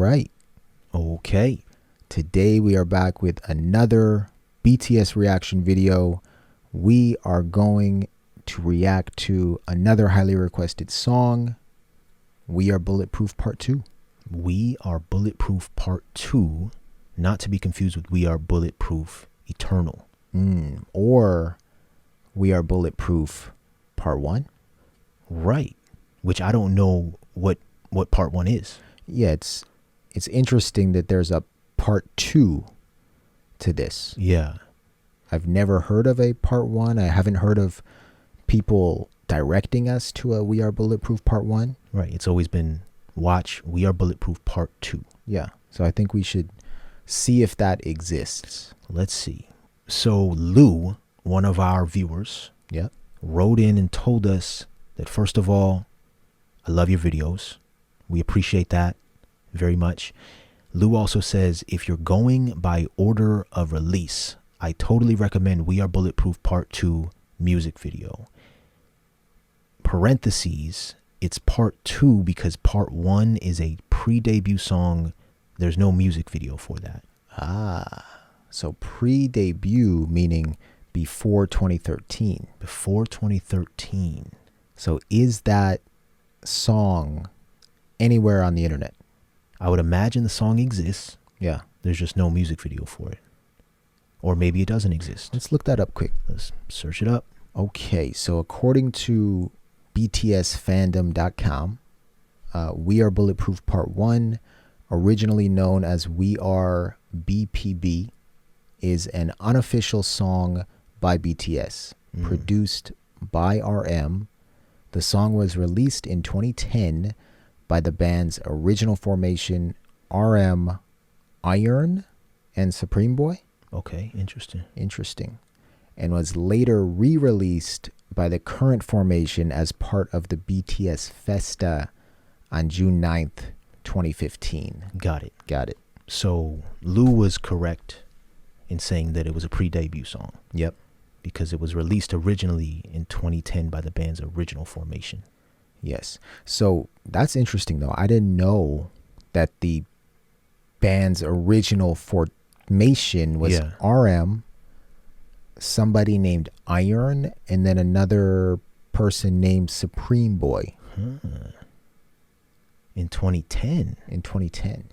right. Okay. Today we are back with another BTS reaction video. We are going to react to another highly requested song, We Are Bulletproof Part 2. We Are Bulletproof Part 2, not to be confused with We Are Bulletproof Eternal. Or We Are Bulletproof Part 1. Right. Which I don't know what Part 1 is. Yeah, it's interesting that there's a Part 2 to this. Yeah. I've never heard of a Part 1. I haven't heard of people directing us to a We Are Bulletproof Part 1. Right. It's always been watch We Are Bulletproof Part 2. Yeah. So I think we should see if that exists. Let's see. So Lou, one of our viewers, wrote in and told us that, first of all, I love your videos. We appreciate that very much. Lou also says, if you're going by order of release, I totally recommend We Are Bulletproof Part 2 music video. Parentheses, it's Part 2 because Part 1 is a pre-debut song. There's no music video for that. So pre-debut meaning before 2013. Before 2013. So is that song anywhere on the internet? I would imagine the song exists. Yeah. There's just no music video for it. Or maybe it doesn't exist. Let's look that up quick. Let's search it up. Okay, so according to btsfandom.com, We Are Bulletproof Part 1, originally known as We Are BPB, is an unofficial song by BTS, produced by RM. The song was released in 2010 by the band's original formation, RM, Iron, and Supreme Boy. Okay, interesting. Interesting. And was later re-released by the current formation as part of the BTS Festa on June 9th, 2015. Got it. Got it. So Lou was correct in saying that it was a pre-debut song. Yep. Because it was released originally in 2010 by the band's original formation. Yes. So that's interesting, though. I didn't know that the band's original formation was RM, somebody named Iron, and then another person named Supreme Boy. In 2010. In 2010.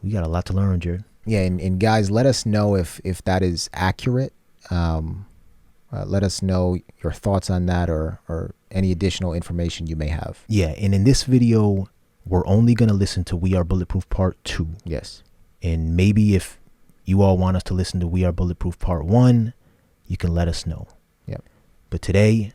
We got a lot to learn, Jared. Yeah, and guys, let us know if that is accurate. Let us know your thoughts on that or any additional information you may have. Yeah, and in this video, we're only going to listen to We Are Bulletproof Part 2. Yes. And maybe if you all want us to listen to We Are Bulletproof Part 1, you can let us know. Yep. But today,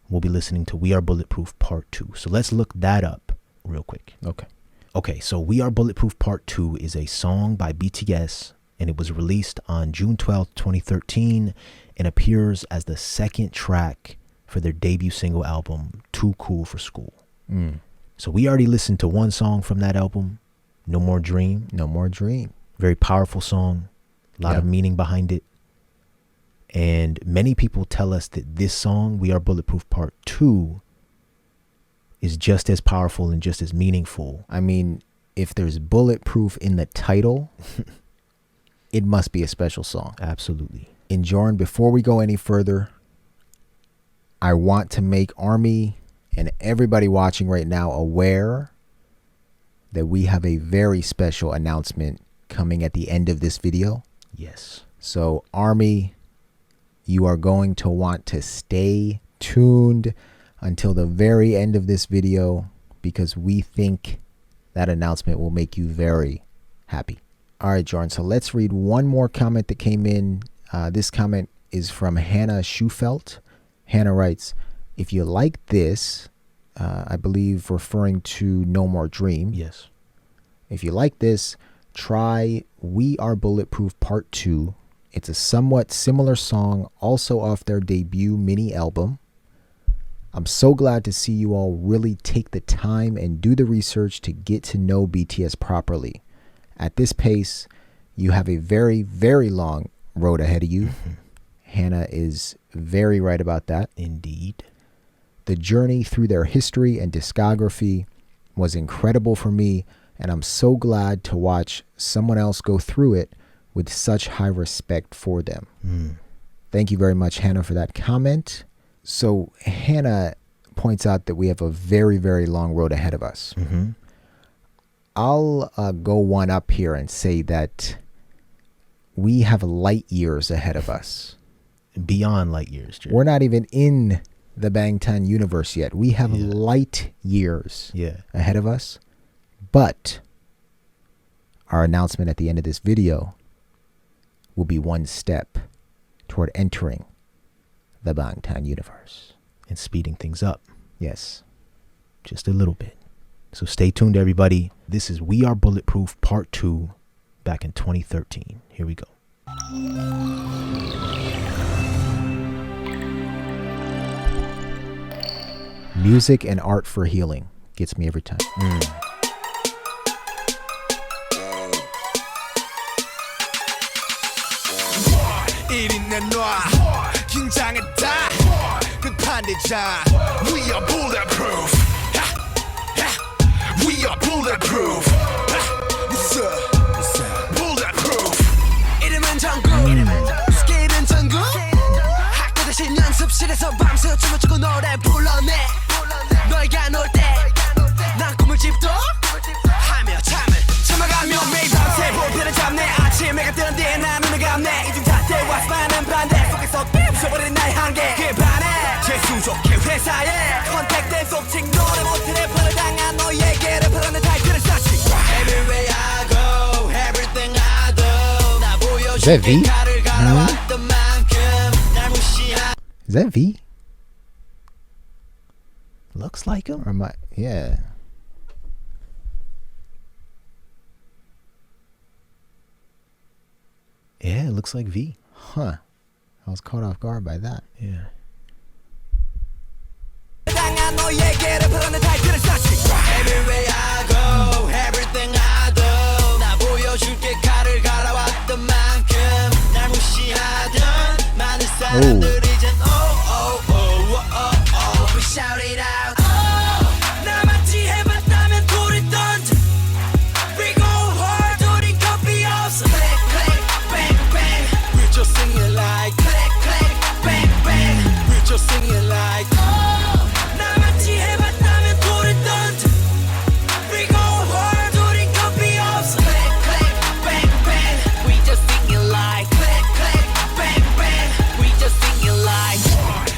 we'll be listening to We Are Bulletproof Part 2. So let's look that up real quick. Okay. Okay, so We Are Bulletproof Part 2 is a song by BTS, and it was released on June 12th, 2013, and appears as the second track for their debut single album, Too Cool for School. So we already listened to one song from that album, No More Dream. No More Dream. Very powerful song, a lot of meaning behind it. And many people tell us that this song, We Are Bulletproof Part 2, is just as powerful and just as meaningful. I mean, if there's bulletproof in the title, it must be a special song. Absolutely. And Jordan, before we go any further, I want to make Army and everybody watching right now aware that we have a very special announcement coming at the end of this video. Yes. So Army, you are going to want to stay tuned until the very end of this video because we think that announcement will make you very happy. All right, Jordan, so let's read one more comment that came in. This comment is from Hannah Schufelt. Hannah writes, if you like this, I believe referring to No More Dream. Yes. If you like this, try We Are Bulletproof Part 2. It's a somewhat similar song, also off their debut mini album. I'm so glad to see you all really take the time and do the research to get to know BTS properly. At this pace, you have a very, very long road ahead of you. Hannah is very right about that. Indeed. The journey through their history and discography was incredible for me, And I'm so glad to watch someone else go through it with such high respect for them. Thank you very much, Hannah, for that comment. So Hannah points out that we have a very, very long road ahead of us. I'll go one up here and say that we have light years ahead of us. Beyond light years, Jared. We're not even in the Bangtan universe yet. We have light years ahead of us. But our announcement at the end of this video will be one step toward entering the Bangtan universe. And speeding things up. Yes. Just a little bit. So stay tuned, everybody. This is We Are Bulletproof Part 2 back in 2013. Here we go. Music and art for healing gets me every time. We are bulletproof. We are bulletproof. Bulletproof. 이름은 전국. 스케일은 전국. 학교 대신 연습실에서 밤새 춤을 추고 노래 불러내. 너희가 놀 때 난 꿈을 집도 하며 참을 참아가며 매일 밤새 볼펜을 잡네. 아침 해가 뜨는데 난 눈을 감네. 이중 잣대와 수많은 반대 속에서 부숴버리는 나의 한계. 그 반에 재수족해 회사에 컨택된 속칭 노래 못해 래퍼를 당한 너에게 래퍼라는 타이틀을 썼지. Everywhere I go, everything I do. 나 보여줄게 칼을 갈아왔던 만큼 날 무시하. Is that V? Looks like him. Or am I? Yeah. Yeah, it looks like V. Huh. I was caught off guard by that. Yeah. Everywhere I go, everything I do. 나 보여줄게 칼을 갈아왔던 만큼 날 무시하던 많은 사람들이 이젠 We shout it out. 나만치 해봤다면 돌을 던져. We go hard, 우린 겁이 없어. Click, click, bang, bang. We're just singing like click, click, bang, bang. We're just singing like 나만치 해봤다면 돌을 던져. We go hard, 우린 겁이 없어. Click, click, bang, bang. We just singing like click, click, bang, bang. We just singing like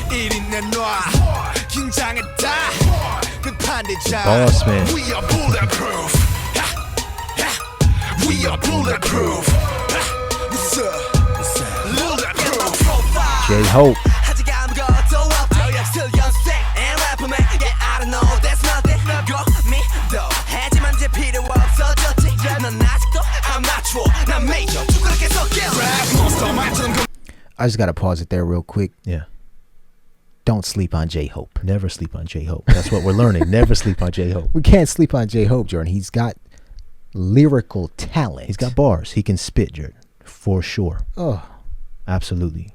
1인 내놔 긴장했다 끝판대자. Boss man. We are bulletproof. We are bulletproof. Bulletproof. J-Hope. 아직 아무것도 없죠. 역술 연습생 and rapperman. Yeah, I don't know, that's nothing. 고 믿어 하지만 이제 필요 없어졌지. 넌 아직도 아마추어 난 메이저 쭈그럽게 섞여. Rap monster 말처럼. I just gotta pause it there real quick. Yeah. Don't sleep on J-Hope. Never sleep on J-Hope. That's what we're learning. Never sleep on J-Hope. We can't sleep on J-Hope, Jordan. He's got lyrical talent. He's got bars. He can spit, Jordan. For sure. Oh. Absolutely.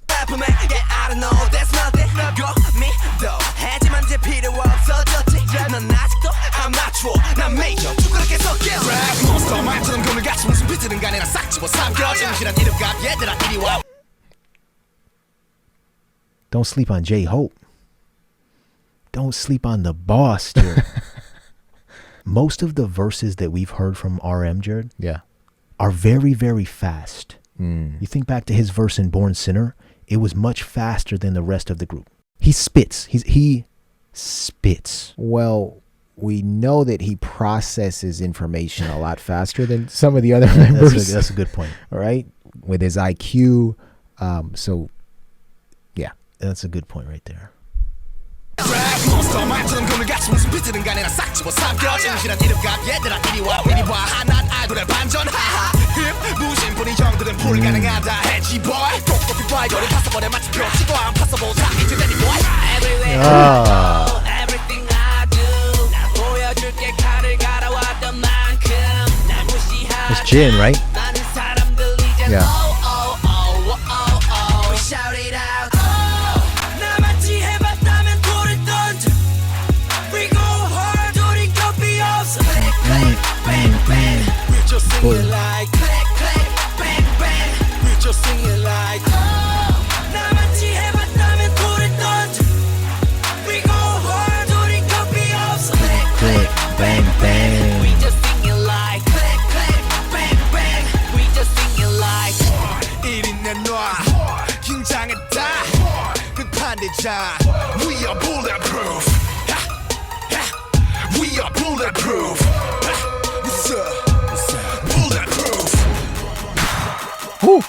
Rapperman, yeah, I don't know, that's nothing. 고 믿어 하지만 이제 필요 없어졌지. 넌 아직도 아마추어 난 메이저 쭈그럽게 섞여. Rap monster 말처럼 그물같이 무슨 비트든 간에 난 싹 집어 삼켜. 정신한 이름값 얘들아 이리 와. Don't sleep on J-Hope. Don't sleep on the boss, Jared. Most of the verses that we've heard from RM, Jared, are very, very fast. You think back to his verse in Born Sinner, it was much faster than the rest of the group. He spits. He spits. Well, we know that he processes information a lot faster than some of the other members. That's a good point. All right? With his IQ. So, yeah. That's a good point right there. Rap monster 말처럼 그물같이 무슨 비트든 간에 난 싹 집어 삼켜. 정신한 이름값 얘들아 이리 와 난 아이돌의 반전 하하. 힙 무신분이 형들은 불가능하다 해지 boy. 똑똑히 봐 이거를 파서버려 마치 펴치고 안 파서보자 이제 되니 boy. Everywhere I go, everything I do. 나 보여줄게 칼을 갈아왔던 만큼 날 무시하던 It's Jin, right? 많은 사람들 이젠 Yeah. We shout it out. 나만치 해봤다면 돌을 던져. We go hard, 우린 겁이 singing like clack clack bang bang. We just singing like 나같이 해봤다면 돌을 던져. We go hard 우리 copy 없어. clack clack bang bang. We just singing like clack clack bang bang. We just singing like 1인내 놔 긴장했다 극판대장. We are bulletproof. We are bulletproof. What's up? Bulletproof. Ooh.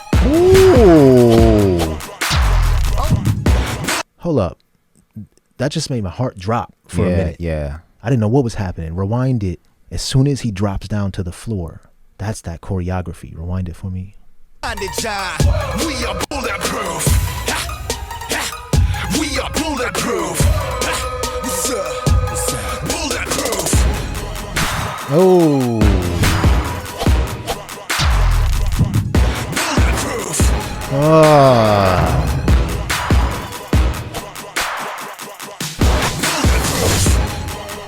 Hold up. That just made my heart drop for a minute. Yeah. I didn't know what was happening. Rewind it. As soon as he drops down to the floor, that's that choreography. Rewind it for me. We are bulletproof. We are bulletproof. What's up? Bulletproof. Oh. Bulletproof. Ah.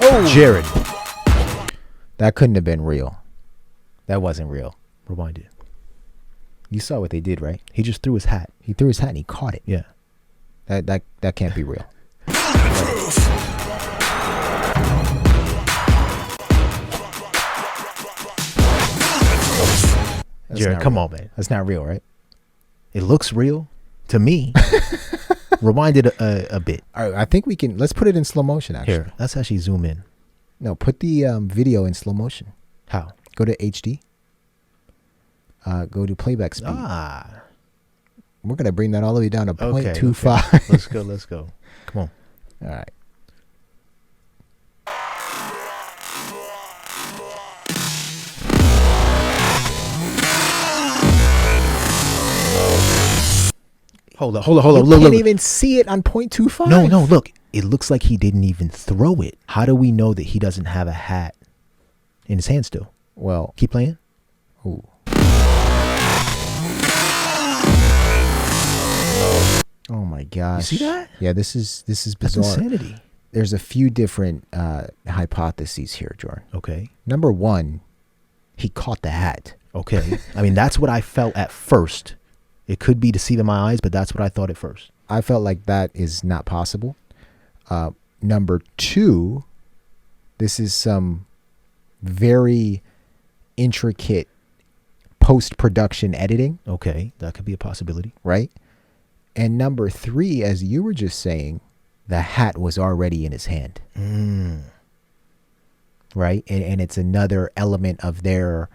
Oh, Jared. That couldn't have been real. That wasn't real. Rewind it. You saw what they did, right? He just threw his hat. He threw his hat and he caught it. Yeah. That can't be real. Jared, come on, man. That's not real, right? It looks real to me. Rewind it a bit. All right, I think we can. Let's put it in slow motion. Actually, Here, let's actually zoom in. no, put the video in slow motion. How? Go to HD. Go to playback speed. Ah. We're gonna bring that all the way down to Okay, 0.25. okay. Let's go. Come on. All right. Hold up. You Look, can't even see it on 0.25. No, look. It looks like he didn't even throw it. How do we know that he doesn't have a hat in his hand still? Well, Keep playing. ooh. Oh my gosh. You see that? Yeah, this is That's bizarre. insanity. There's a few different hypotheses here, Jordan. Okay. Number one, he caught the hat. Okay. I mean, that's what I felt at first. It could be deceiving my eyes, but that's what I thought at first. I felt like that is not possible. Number two, this is some very intricate post-production editing, Okay. That could be a possibility. right? And number three, as you were just saying, the hat was already in his hand, right? And it's another element of their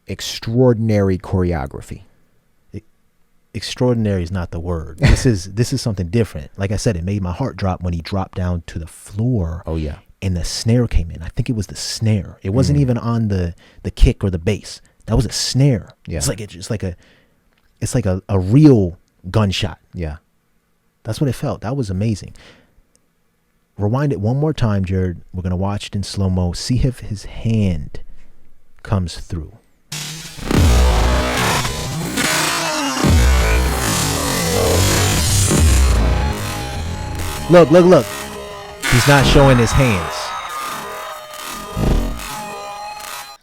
extraordinary choreography. Extraordinary is not the word. This is something different. Like I said, it made my heart drop when he dropped down to the floor. Oh yeah. And the snare came in. I think it was the snare. It wasn't even on the kick or the bass. That was a snare. Yeah. It's like a real gunshot. Yeah. That's what it felt. That was amazing. Rewind it one more time, Jared. We're gonna watch it in slow mo. See if his hand comes through. Look. He's not showing his hands.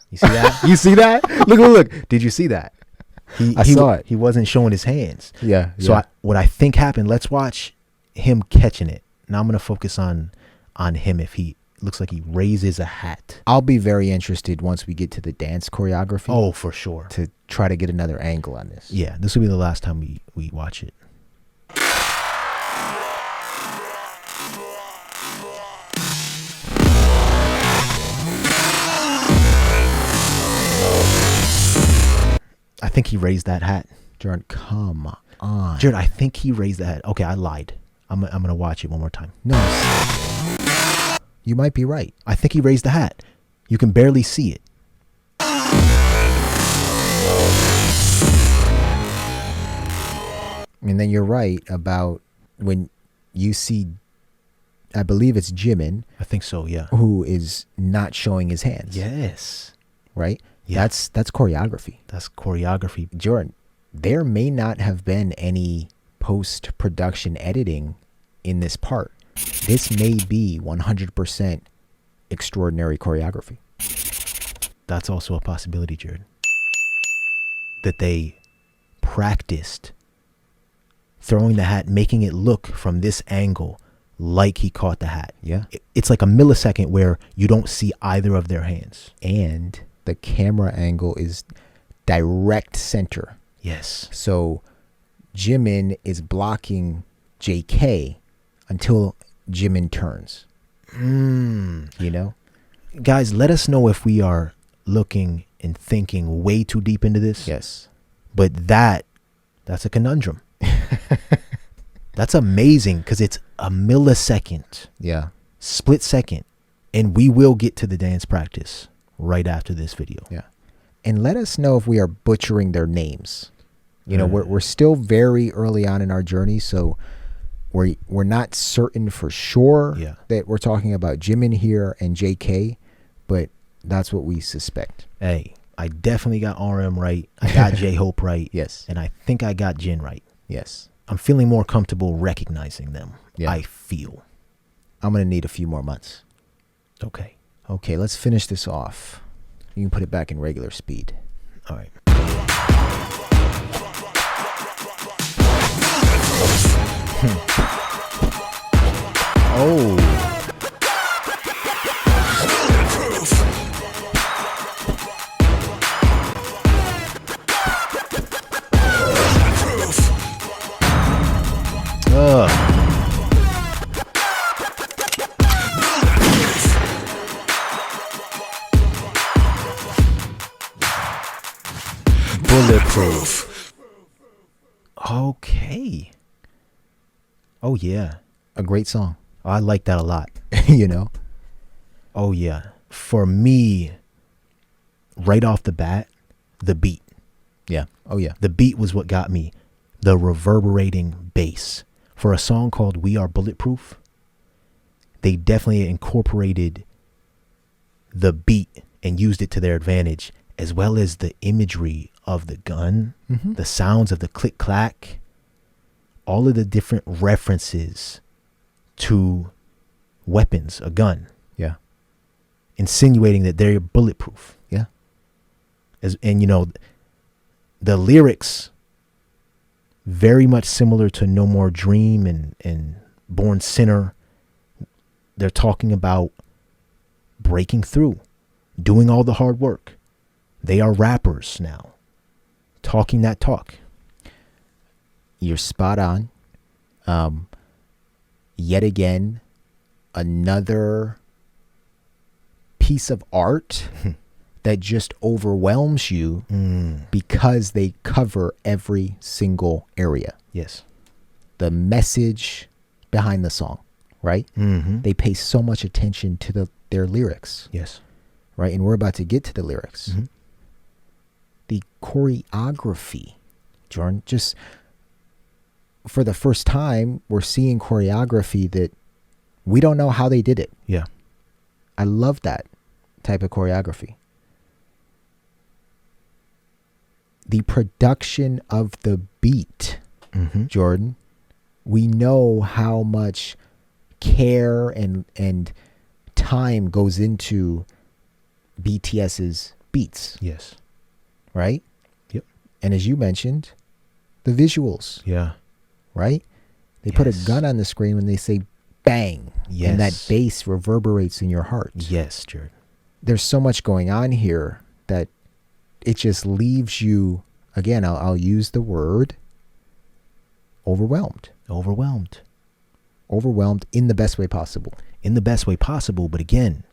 You see that? You see that? Look. Did you see that? I saw it. He wasn't showing his hands. Yeah. So what I think happened, let's watch him catching it. Now I'm going to focus on him if he looks like he raises a hat. I'll be very interested once we get to the dance choreography. Oh, for sure. To try to get another angle on this. Yeah, this will be the last time we watch it. I think he raised that hat. Jordan, come on. Jared, I think he raised that hat. Okay, I lied. I'm going to watch it one more time. No. You might be right. I think he raised the hat. You can barely see it. And then you're right about when you see, I believe it's Jimin, I think so, yeah. who is not showing his hands. Yes. Right? Yeah. That's choreography. That's choreography. Jordan, there may not have been any post-production editing in this part. This may be 100% extraordinary choreography. That's also a possibility, Jared. that they practiced throwing the hat, making it look from this angle like he caught the hat. Yeah. It's like a millisecond where you don't see either of their hands. And the camera angle is direct center. Yes. So Jimin is blocking JK until Jimin turns. You know? Guys, let us know if we are looking and thinking way too deep into this. Yes. But that's a conundrum. That's amazing because it's a millisecond. Yeah. Split second. And we will get to the dance practice right after this video. Yeah. And let us know if we are butchering their names. You know, we're still very early on in our journey, so we're not certain for sure that we're talking about Jimin here and JK, but that's what we suspect. Hey, I definitely got RM right. I got J-Hope right. Yes. And I think I got Jin right. Yes. I'm feeling more comfortable recognizing them. Yeah. I feel. I'm going to need a few more months. Okay. Okay, let's finish this off. You can put it back in regular speed. All right. Oh. Bulletproof. Okay. Oh, yeah. A great song. I like that a lot. You know? Oh, yeah. For me, right off the bat, the beat. Yeah. Oh, yeah. The beat was what got me. The reverberating bass. For a song called We Are Bulletproof, they definitely incorporated the beat and used it to their advantage, as well as the imagery of the gun, the sounds of the click clack, all of the different references to weapons, a gun. Yeah. Insinuating that they're bulletproof. Yeah. And you know, the lyrics very much similar to No More Dream and Born Sinner. They're talking about breaking through, doing all the hard work. They are rappers now, talking that talk. You're spot on. Yet again, another piece of art that just overwhelms you because they cover every single area. Yes. The message behind the song, right? They pay so much attention to their lyrics. Yes. Right? And we're about to get to the lyrics. The choreography, Jordan, just for the first time, we're seeing choreography that we don't know how they did it. Yeah. I love that type of choreography. The production of the beat, Jordan, we know how much care and time goes into BTS's beats. Yes. Right? Yep. And as you mentioned, the visuals. Yeah. Right? They put a gun on the screen when they say bang. Yes. And that bass reverberates in your heart. Yes, Jared. There's so much going on here that it just leaves you, again, I'll use the word overwhelmed. Overwhelmed. Overwhelmed in the best way possible. In the best way possible. But again,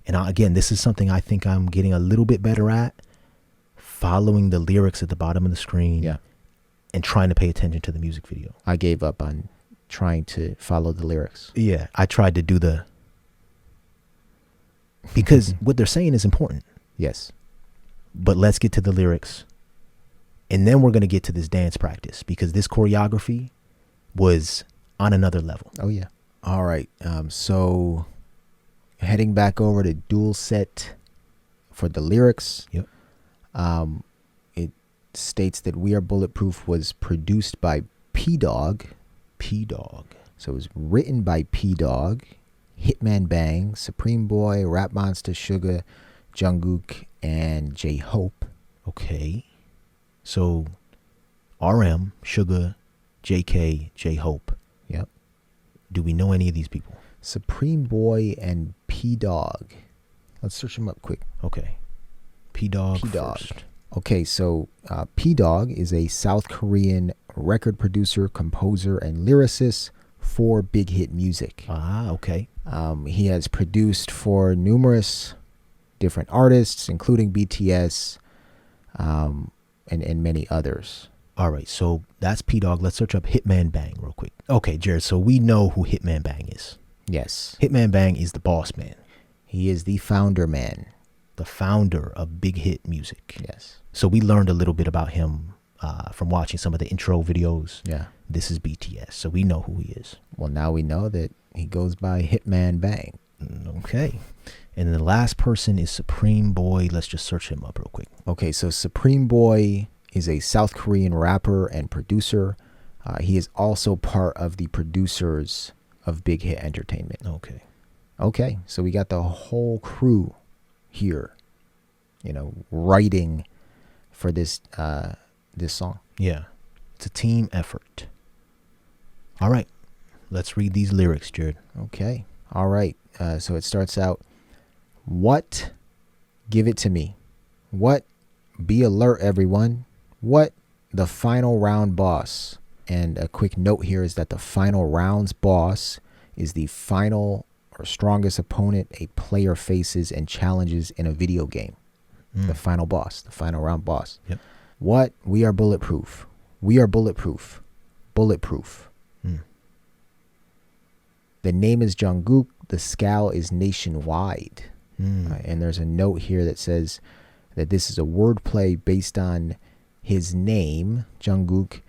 this is something I think I'm getting a little bit better at. Following the lyrics at the bottom of the screen. Yeah. And trying to pay attention to the music video. I gave up on trying to follow the lyrics. Yeah. I tried to do because what they're saying is important. Yes. But let's get to the lyrics. And then we're going to get to this dance practice because this choreography was on another level. Oh, yeah. All right. So heading back over to Dual Set for the lyrics. Yep. It states that We Are Bulletproof was produced by P-Dog. P-Dog. So it was written by P-Dog, Hitman Bang, Supreme Boy, Rap Monster, Suga, Jungkook, and J-Hope. Okay. So RM, Sugar, JK, J-Hope. Yep. Do we know any of these people? Supreme Boy and P-Dog. Let's search them up quick. Okay. P-Dog P-Dog. first. Okay, so P-Dog is a South Korean record producer, composer, and lyricist for big hit music. Ah, okay. He has produced for numerous different artists, including BTS, and many others. All right, so that's P-Dog. Let's search up Hitman Bang real quick. Okay, Jared, so we know who Hitman Bang is. Yes. Hitman Bang is the boss man. He is the founder man. The founder of big hit music. Yes. So we learned a little bit about him from watching some of the intro videos. Yeah. This is BTS, so we know who he is. Well, now we know that he goes by Hitman Bang. Okay. And then the last person is Supreme Boy. Let's just search him up real quick. Okay, so Supreme Boy is a South Korean rapper and producer. He is also part of the producers of Big Hit Entertainment. Okay. Okay, so we got the whole crew here, writing for this this song. Yeah. It's a team effort. All right. Let's read these lyrics, Jared. Okay. All right. So it starts out, what? Give it to me. What? Be alert, everyone. What? The final round boss. And a quick note here is that the final round's boss is the final or strongest opponent a player faces and challenges in a video game. The final boss, the final round boss. Yep. What? We are bulletproof. We are bulletproof. Bulletproof. The name is Jungkook. The scowl is nationwide. And there's a note here that says that this is a wordplay based on his name, Jungkook,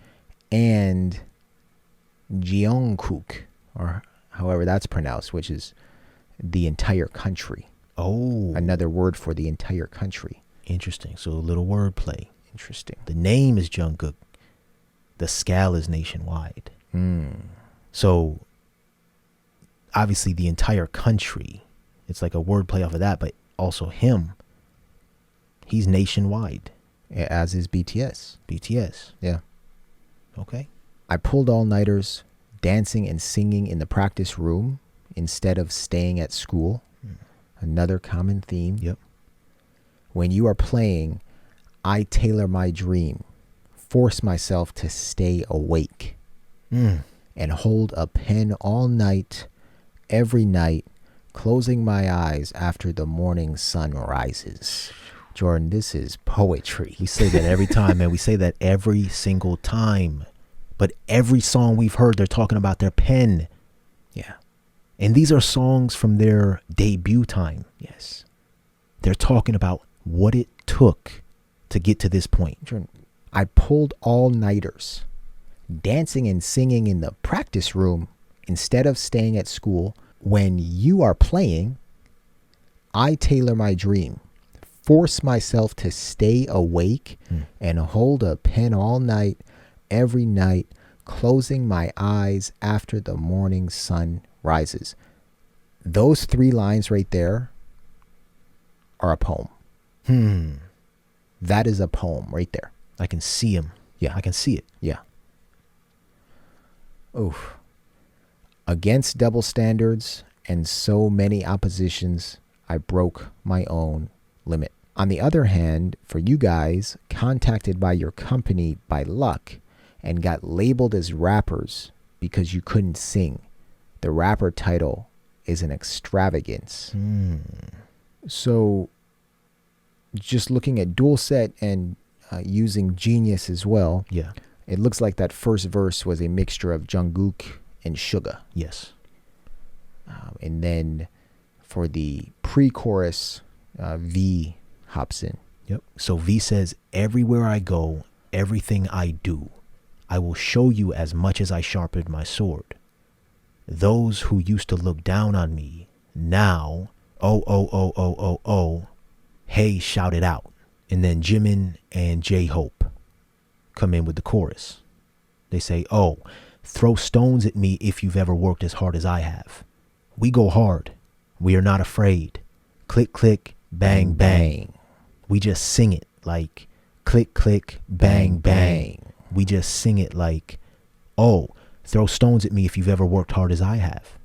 and Jeongkook, or however that's pronounced, which is the entire country. Oh. Another word for the entire country. Interesting. So a little wordplay. Interesting. The name is Jungkook. The scowl is nationwide. So obviously the entire country, it's like a wordplay off of that, but also him, he's nationwide. As is BTS. BTS. Yeah. Okay. I pulled all-nighters, dancing and singing in the practice room instead of staying at school. Another common theme. Yep. When you are playing, I tailor my dream, force myself to stay awake, and hold a pen all night, every night, closing my eyes after the morning sun rises. Jordan, this is poetry. We say that every time, man. We say that every single time. But every song we've heard, they're talking about their pen. Yeah. And these are songs from their debut time. Yes. They're talking about what it took to get to this point. Jordan, I pulled all-nighters, dancing and singing in the practice room instead of staying at school. When you are playing, I tailor my dream, force myself to stay awake, and hold a pen all night, every night, closing my eyes after the morning sun rises. Those 3 lines right there are a poem. That is a poem right there. I can see him. Yeah. I can see it. Yeah. Oof. Against double standards and so many oppositions, I broke my own limit. On the other hand, for you guys, contacted by your company by luck and got labeled as rappers because you couldn't sing, the rapper title is an extravagance. So just looking at Dual Set and using Genius as well, Yeah. it looks like that first verse was a mixture of Jungkook and Suga. Yes. And then for the pre-chorus, V hops in. Yep. So V says, everywhere I go, everything I do, I will show you as much as I sharpened my sword. Those who used to look down on me, now, oh, hey, shout it out. And then Jimin and J-Hope come in with the chorus. They say, oh, throw stones at me if you've ever worked as hard as I have. We go hard. We are not afraid. Click, click, bang, bang. We just sing it like click, click, bang, bang. We just sing it like, oh, throw stones at me if you've ever worked hard as I have.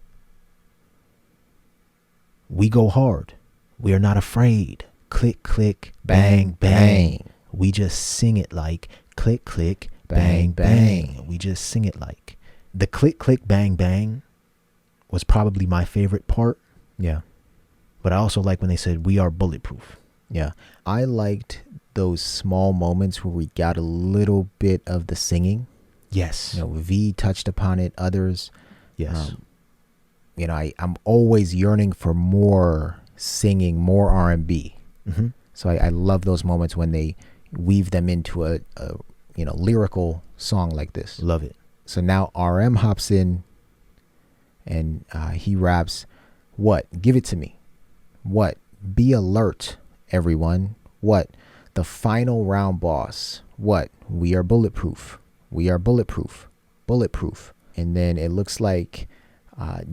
We go hard. We are not afraid. Click, click, bang, bang. We just sing it like click, click, bang, bang. We just sing it like. The click, click, bang, bang was probably my favorite part. Yeah. But I also like when they said, we are bulletproof. Yeah. I liked those small moments where we got a little bit of the singing. Yes. You know, V touched upon it, others. Yes. You know, I'm always yearning for more singing, more R&B. Mm-hmm. So I love those moments when they weave them into a lyrical song like this. Love it. So now RM hops in and he raps, what? Give it to me. What? Be alert, everyone. What? The final round boss. What? We are bulletproof. We are bulletproof. Bulletproof. And then it looks like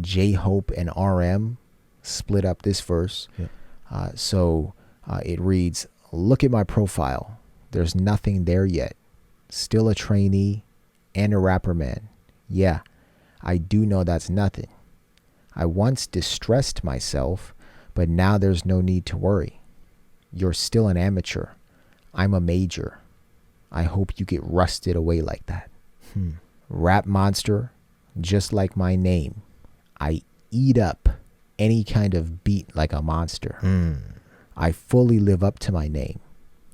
J-Hope and RM split up this verse. Yeah. So it reads, look at my profile. There's nothing there yet. Still a trainee and a rapper man. Yeah, I do know that's nothing. I once distressed myself, but now there's no need to worry. You're still an amateur. I'm a major. I hope you get rusted away like that. Rap monster, just like my name. I eat up any kind of beat like a monster. I fully live up to my name.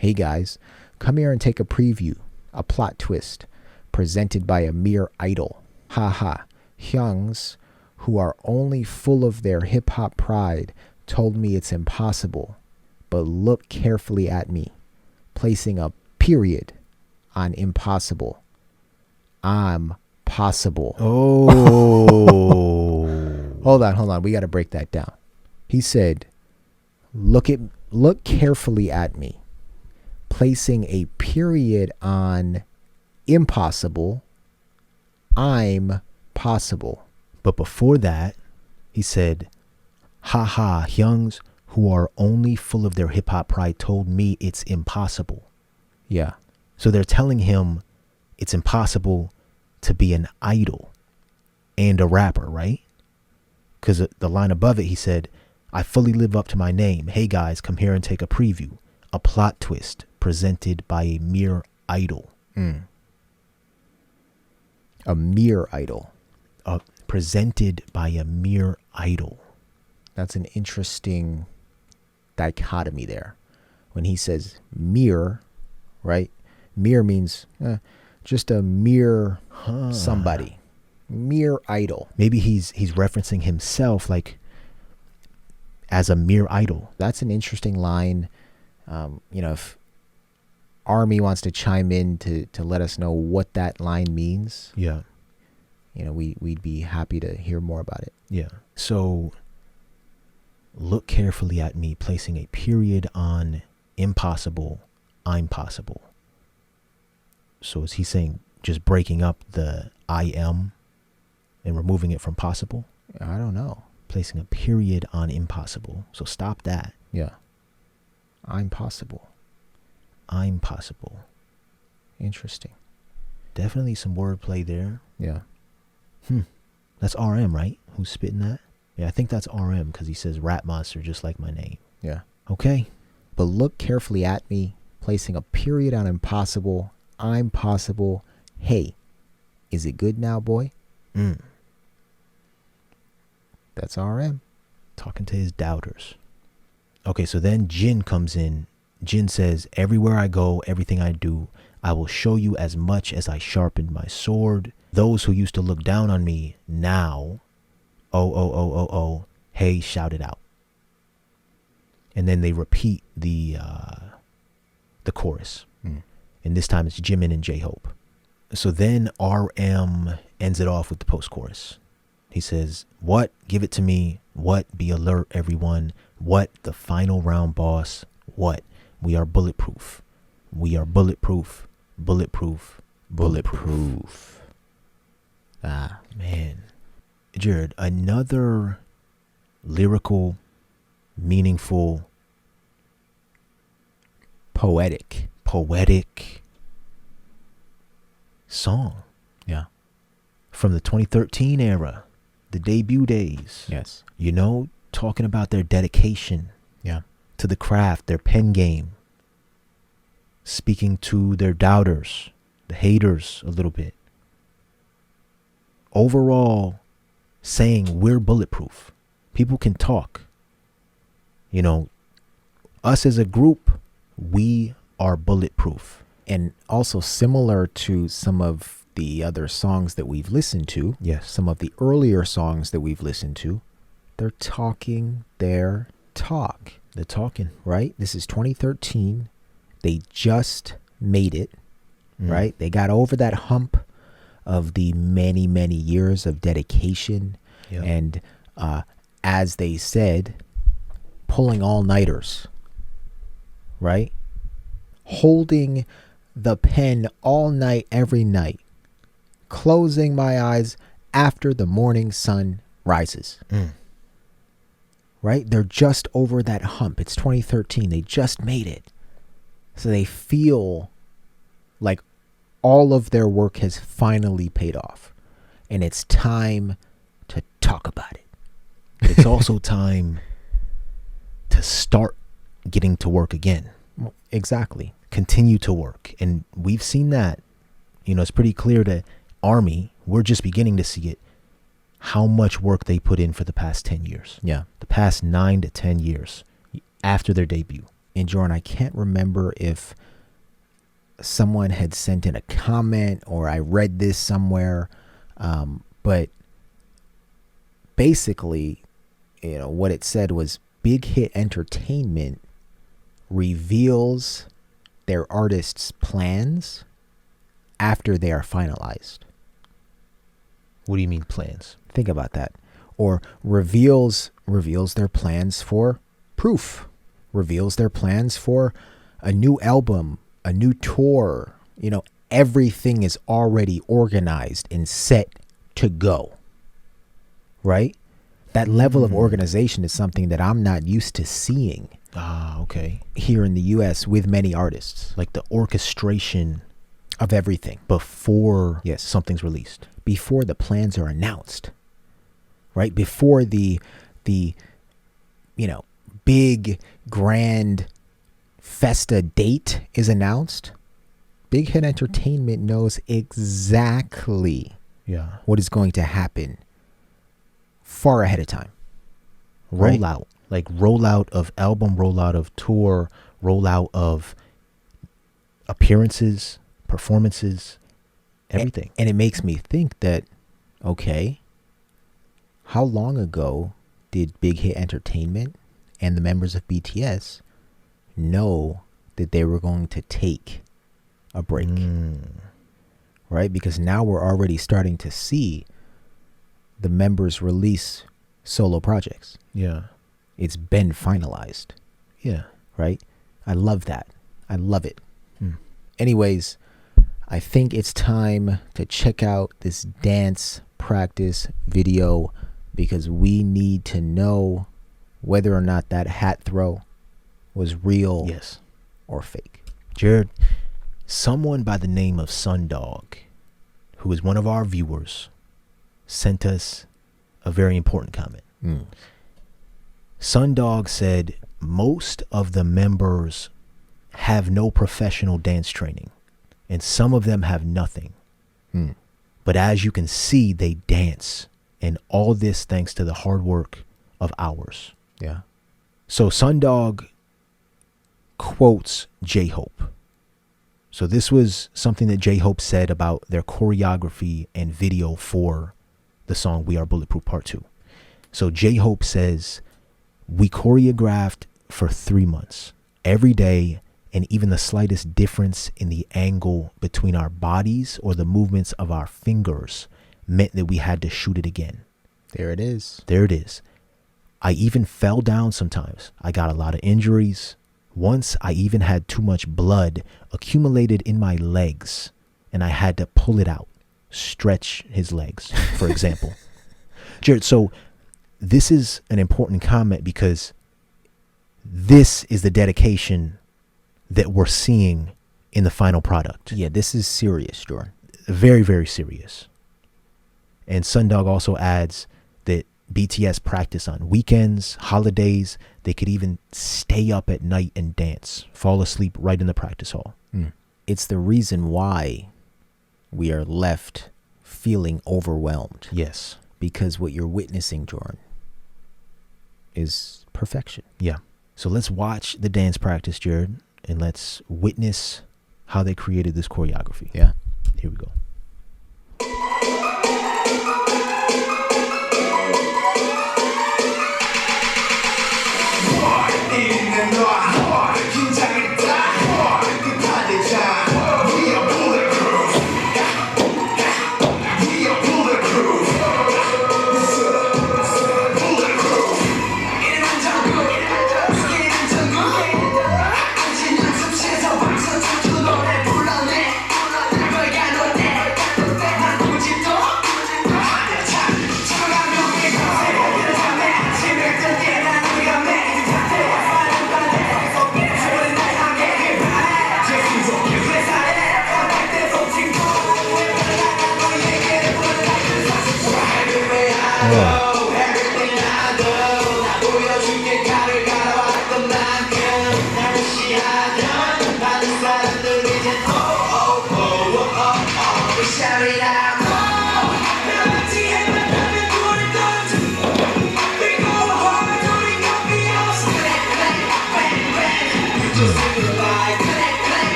Hey guys, come here and take a preview, a plot twist, presented by a mere idol. Haha, Hyungs, who are only full of their hip-hop pride, told me it's impossible. But look carefully at me, placing a period on impossible. I'm possible. Oh. Hold on. We got to break that down. He said, look carefully at me, placing a period on impossible. I'm possible. But before that, he said, haha, Hyungs, who are only full of their hip-hop pride, told me it's impossible. Yeah. So they're telling him it's impossible to be an idol and a rapper, right? Because the line above it, he said, I fully live up to my name. Hey guys, come here and take a preview. A plot twist presented by a mere idol. A mere idol. Presented by a mere idol. That's an interesting dichotomy there. When he says mere, right? Mere means just a mere somebody. Mere idol. Maybe he's referencing himself like as a mere idol. That's an interesting line. If Army wants to chime in to let us know what that line means, Yeah. We'd be happy to hear more about it. Yeah. So look carefully at me, placing a period on impossible. I'm possible. So is he saying just breaking up the I am and removing it from possible? I don't know. Placing a period on impossible. So stop that. Yeah. I'm possible. I'm possible. Interesting. Definitely some wordplay there. Yeah. That's RM, right? Who's spitting that? Yeah, I think that's RM because he says rap monster just like my name. Yeah. Okay. But look carefully at me, placing a period on impossible. I'm possible. Hey, is it good now, boy? That's RM. Talking to his doubters. Okay, so then Jin comes in. Jin says, everywhere I go, everything I do, I will show you as much as I sharpened my sword. Those who used to look down on me now, hey, shout it out. And then they repeat the chorus. And this time it's Jimin and J-Hope. So then RM ends it off with the post-chorus. He says, what? Give it to me. What? Be alert, everyone. What? The final round boss. What? We are bulletproof. We are bulletproof. Bulletproof. Bulletproof. Ah, man. Jared, another lyrical, meaningful, poetic poetic song. Yeah. From the 2013 era, the debut days. Yes. You know, talking about their dedication. Yeah. To the craft, their pen game. Speaking to their doubters, the haters a little bit. Overall, saying we're bulletproof. People can talk. You know, us as a group, we are bulletproof. And also similar to some of the other songs that we've listened to. Yes. Some of the earlier songs that we've listened to. They're talking their talk. They're talking. Right? This is 2013. They just made it. Right? They got over that hump of the many, many years of dedication. Yep. And as they said, pulling all-nighters. Right? Holding the pen all night, every night. Closing my eyes after the morning sun rises. Right? They're just over that hump. It's 2013. They just made it. So they feel like all of their work has finally paid off. And it's time to talk about it. But it's also time to start getting to work again. Well, exactly. Continue to work. And we've seen that. You know, it's pretty clear that Army, we're just beginning to see it, how much work they put in for the past 10 years. Yeah. The past 9 to 10 years after their debut. And Jordan, I can't remember if someone had sent in a comment or I read this somewhere. But basically, you know, what it said was Big Hit Entertainment reveals their artists' plans after they are finalized. What do you mean plans? Think about that. Or reveals their plans for Proof. Reveals their plans for a new album, a new tour. You know, everything is already organized and set to go. Right? That level of organization is something that I'm not used to seeing. Ah, okay. Here in the US with many artists. Like the orchestration of everything. Before Yes. something's released. Before the plans are announced. Right? Before the you know, big grand festa date is announced. Big Hit Entertainment knows exactly what is going to happen far ahead of time. Right? Rollout. Like rollout of album, rollout of tour, rollout of appearances, performances, everything. And it makes me think that, okay, how long ago did Big Hit Entertainment and the members of BTS know that they were going to take a break? Right? Because now we're already starting to see the members release solo projects. Yeah. It's been finalized. Yeah. Right? I love that. I love it. Anyways, I think it's time to check out this dance practice video because we need to know whether or not that hat throw was real or fake. Jared, someone by the name of Sundog, who is one of our viewers, sent us a very important comment. Sundog said most of the members have no professional dance training and some of them have nothing. But as you can see, they dance, and all this thanks to the hard work of ours. Yeah. So Sundog quotes J-Hope. So this was something that J-Hope said about their choreography and video for the song We Are Bulletproof Part 2. So J-Hope says, we choreographed for 3 months, every day, and even the slightest difference in the angle between our bodies or the movements of our fingers meant that we had to shoot it again. There it is. There it is. I even fell down sometimes. I got a lot of injuries. Once I even had too much blood accumulated in my legs and I had to pull it out, stretch his legs, for example. Jared, so this is an important comment because this is the dedication that we're seeing in the final product. Yeah, this is serious, Jordan. Very, very serious. And Sundog also adds that BTS practice on weekends, holidays. They could even stay up at night and dance, fall asleep right in the practice hall. It's the reason why we are left feeling overwhelmed. Yes. Because what you're witnessing, Jordan, is perfection. Yeah. So let's watch the dance practice, Jared, and let's witness how they created this choreography. Yeah. Here we go.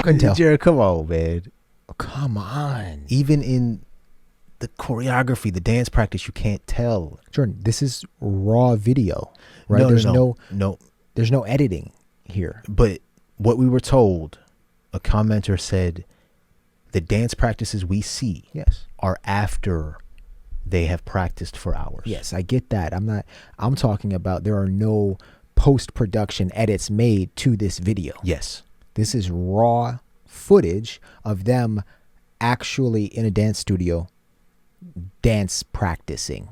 Couldn't tell. Jared, come on, man. Come on. Even in the choreography, the dance practice, you can't tell. Jordan, this is raw video, right? No, There's no. There's no editing here. But what we were told, a commenter said, the dance practices we see are after they have practiced for hours. Yes, I get that. I'm talking about there are no post-production edits made to this video. Yes. This is raw footage of them actually in a dance studio dance practicing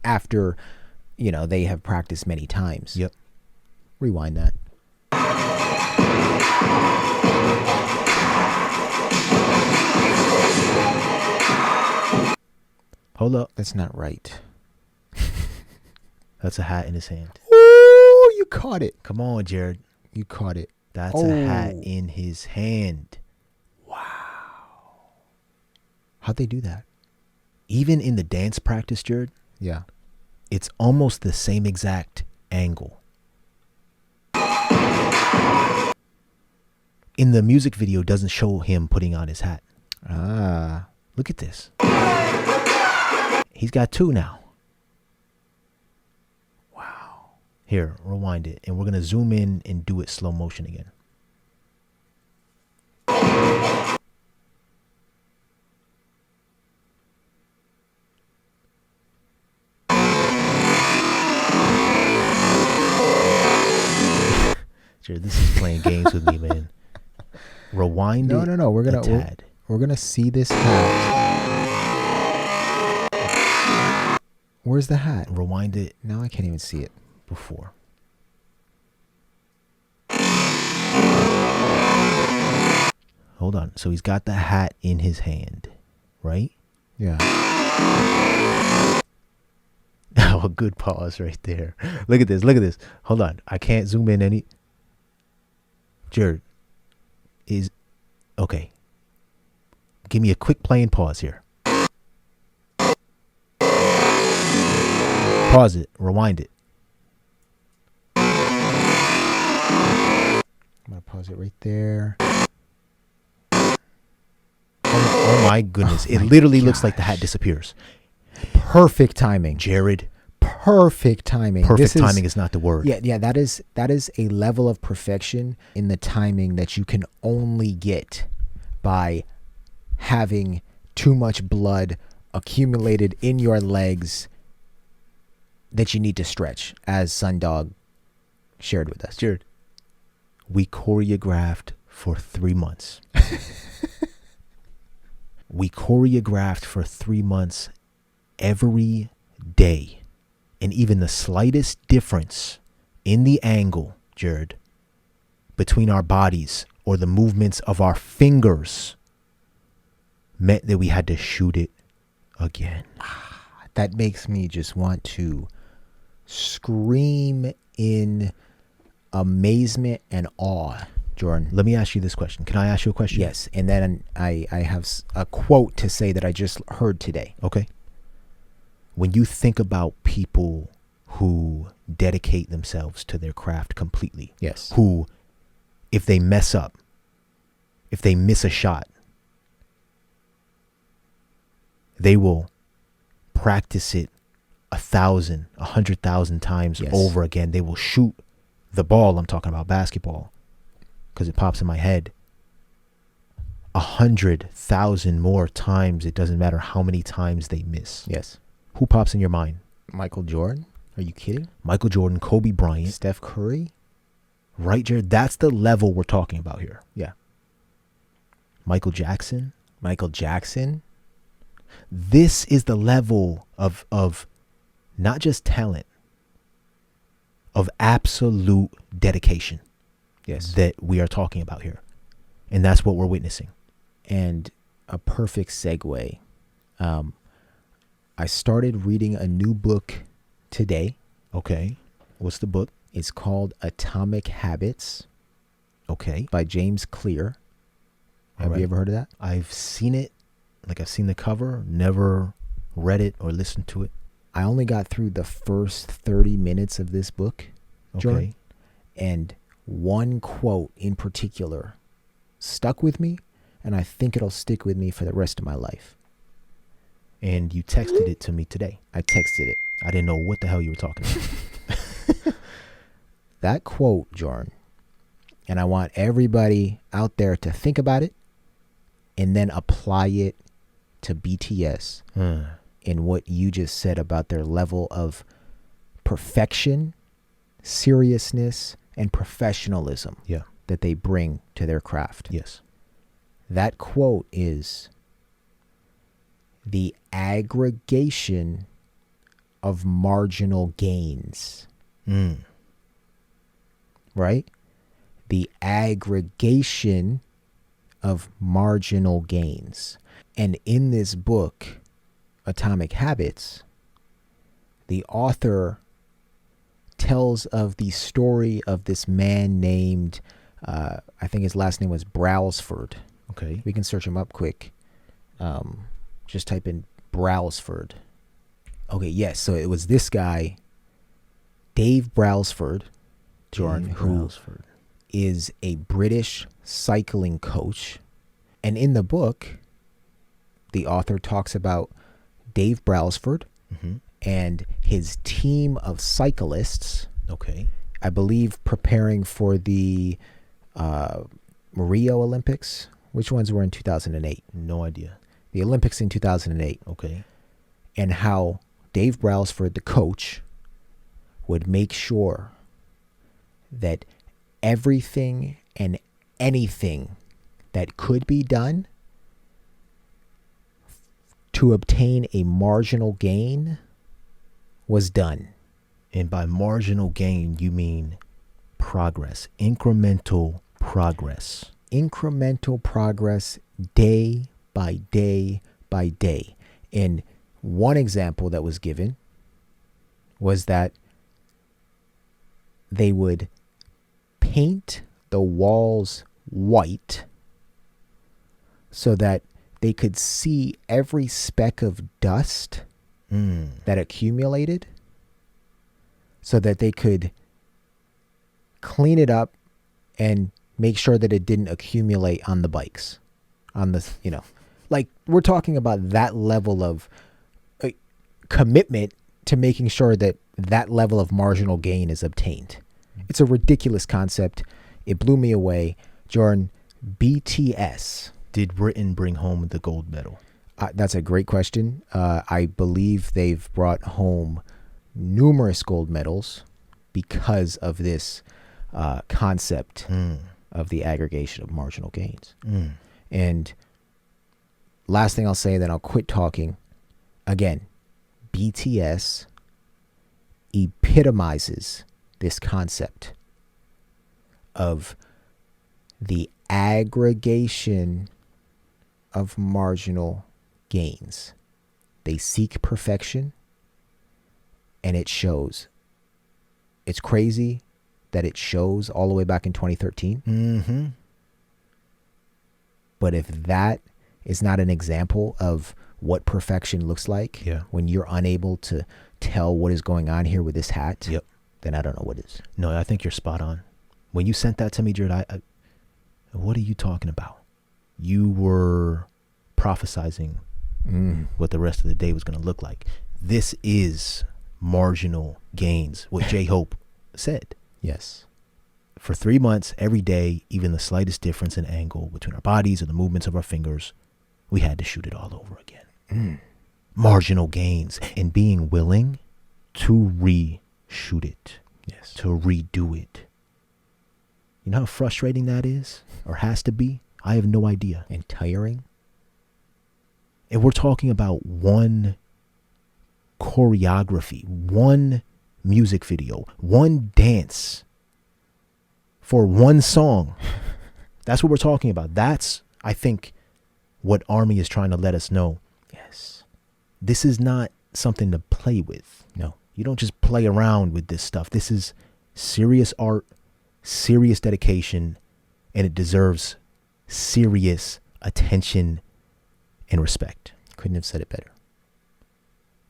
after, they have practiced many times. Yep. Rewind that. Hold up. That's not right. That's a hat in his hand. Ooh, you caught it. Come on, Jared. You caught it. That's a hat in his hand. Wow. How'd they do that? Even in the dance practice, Jared, Yeah. it's almost the same exact angle. in the music video doesn't show him putting on his hat. Ah. Look at this. He's got 2 now. Wow. Here, rewind it. And we're going to zoom in and do it slow motion again. Sure, this is playing games with me, man. Rewind it. No. We're gonna see this hat. Where's the hat? Rewind it. Now I can't even see it. Before. Hold on. So he's got the hat in his hand, right? Yeah. Oh, a good pause right there. Look at this. Look at this. Hold on. I can't zoom in any. Jared is okay. Give me a quick play and pause here. Pause it. Rewind it. I'm gonna pause it right there. Oh my goodness. It literally looks like the hat disappears. Perfect timing. Jared. Perfect timing. Perfect timing is not the word. Yeah, that is a level of perfection in the timing that you can only get by having too much blood accumulated in your legs that you need to stretch, as Sundog shared with us. Jared, we choreographed for 3 months. We choreographed for 3 months every day. And even the slightest difference in the angle, Jared, between our bodies or the movements of our fingers meant that we had to shoot it again. That makes me just want to scream in amazement and awe, Jordan. Let me ask you this question. Can I ask you a question? Yes. And then I have a quote to say that I just heard today. Okay. When you think about people who dedicate themselves to their craft completely. Yes. Who, if they mess up, if they miss a shot, they will practice it 1,000, 100,000 times over again. They will shoot the ball. I'm talking about basketball because it pops in my head. 100,000 more times. It doesn't matter how many times they miss. Yes. Who pops in your mind? Michael Jordan? Are you kidding? Michael Jordan, Kobe Bryant. Steph Curry? Right, Jared? That's the level we're talking about here. Yeah. Michael Jackson. Michael Jackson? This is the level of not just talent, of absolute dedication. Yes. That we are talking about here. And that's what we're witnessing. And a perfect segue. I started reading a new book today. Okay. What's the book? It's called Atomic Habits. Okay. By James Clear. Have you ever heard of that? I've seen it. Like I've seen the cover, never read it or listened to it. I only got through the first 30 minutes of this book. Okay. And one quote in particular stuck with me, and I think it'll stick with me for the rest of my life. And you texted it to me today. I texted it. I didn't know what the hell you were talking about. That quote, Jordan, and I want everybody out there to think about it and then apply it to BTS in what you just said about their level of perfection, seriousness, and professionalism that they bring to their craft. Yes. That quote is: the aggregation of marginal gains. Right? The aggregation of marginal gains. And in this book, Atomic Habits, the author tells of the story of this man named, I think his last name was Brailsford. Okay. We can search him up quick. Just type in Brailsford. Okay, yes. So it was this guy, Dave Brailsford, Jordan, who is a British cycling coach. And in the book, the author talks about Dave Brailsford and his team of cyclists. Okay. I believe preparing for the Rio Olympics. Which ones were in 2008? No idea. The Olympics in 2008. Okay. And how Dave Brailsford, the coach, would make sure that everything and anything that could be done to obtain a marginal gain was done. And by marginal gain, you mean progress, incremental progress. Incremental progress day by day by day. And one example that was given was that they would paint the walls white so that they could see every speck of dust that accumulated, so that they could clean it up and make sure that it didn't accumulate on the bikes, on the, like we're talking about that level of commitment to making sure that that level of marginal gain is obtained. It's a ridiculous concept. It blew me away. Jordan, BTS. Did Britain bring home the gold medal? That's a great question. I believe they've brought home numerous gold medals because of this concept of the aggregation of marginal gains. And last thing I'll say, then I'll quit talking. Again, BTS epitomizes this concept of the aggregation of marginal gains. They seek perfection, and it shows. It's crazy that it shows all the way back in 2013. But if that is not an example of what perfection looks like, when you're unable to tell what is going on here with this hat, then I don't know what is. No, I think you're spot on. When you sent that to me, Jared, what are you talking about? You were prophesizing what the rest of the day was going to look like. This is marginal gains, what J-Hope said. Yes. For 3 months, every day, even the slightest difference in angle between our bodies or the movements of our fingers, we had to shoot it all over again. Marginal gains, and being willing to reshoot it, to redo it. You know how frustrating that is, or has to be? I have no idea. And tiring. And we're talking about one choreography, one music video, one dance for one song. That's what we're talking about. That's, I think, what Army is trying to let us know. Yes. This is not something to play with. No. You don't just play around with this stuff. This is serious art, serious dedication, and it deserves serious attention and respect. Couldn't have said it better.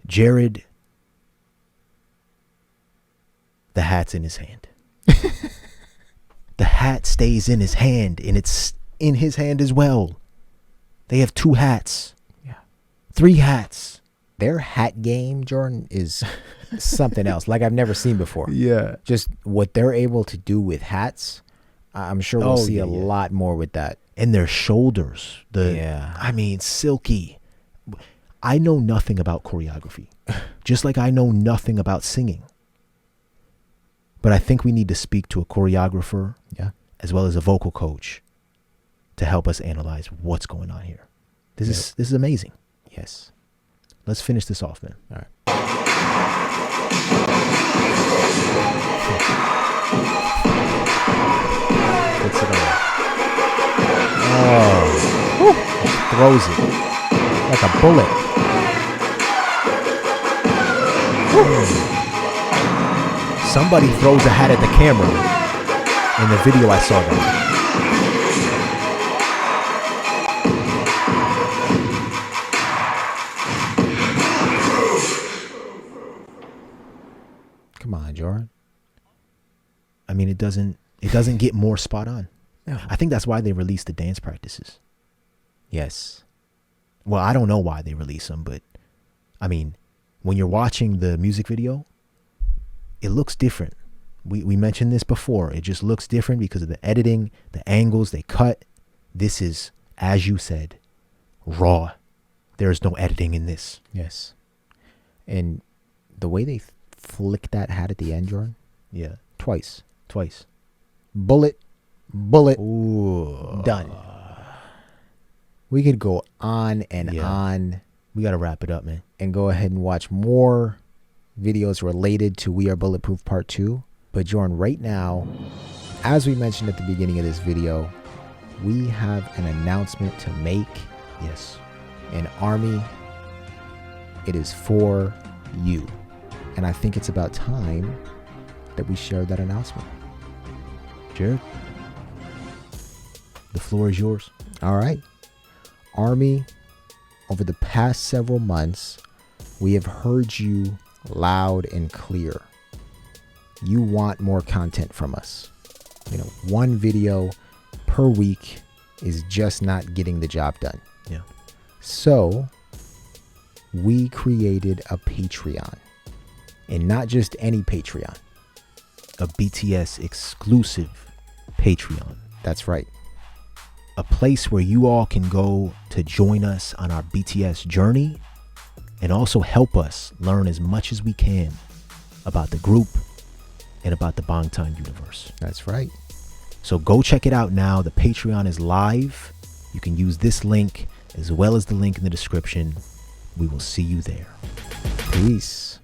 Jared, the hat's in his hand. The hat stays in his hand, and it's in his hand as well. They have 2 hats. 3 hats. Their hat game, Jordan, is something else like I've never seen before. Just what they're able to do with hats. I'm sure we'll see a lot more with that. And their shoulders. I mean, silky. I know nothing about choreography, just like I know nothing about singing. But I think we need to speak to a choreographer as well as a vocal coach to help us analyze what's going on here. This is amazing. Yes. Let's finish this off, man. All right. Puts it on. Oh. Throws it like a bullet. Somebody throws a hat at the camera. In the video I saw that. Come on, Jordan. I mean, it It doesn't get more spot on. No. I think that's why they released the dance practices. Yes. Well, I don't know why they release them, but I mean, when you're watching the music video, it looks different. We mentioned this before. It just looks different because of the editing, the angles they cut. This is, as you said, raw. There is no editing in this. Yes. And the way they flick that hat at the end, Jordan. Yeah. Twice. Ooh. Bullet. Done. We could go on and on. We got to wrap it up, man. And go ahead and watch more videos related to We Are Bulletproof Part 2. But Jordan, right now, as we mentioned at the beginning of this video, we have an announcement to make. Yes. And Army, it is for you. And I think it's about time that we shared that announcement. Jared, the floor is yours. All right. Army, over the past several months, we have heard you loud and clear. You want more content from us. You know, one video per week is just not getting the job done. Yeah. So we created a Patreon, and not just any Patreon. A BTS exclusive Patreon. That's right. A place where you all can go to join us on our BTS journey and also help us learn as much as we can about the group and about the Bangtan universe. That's right. So go check it out now. The Patreon is live. You can use this link as well as the link in the description. We will see you there. Peace.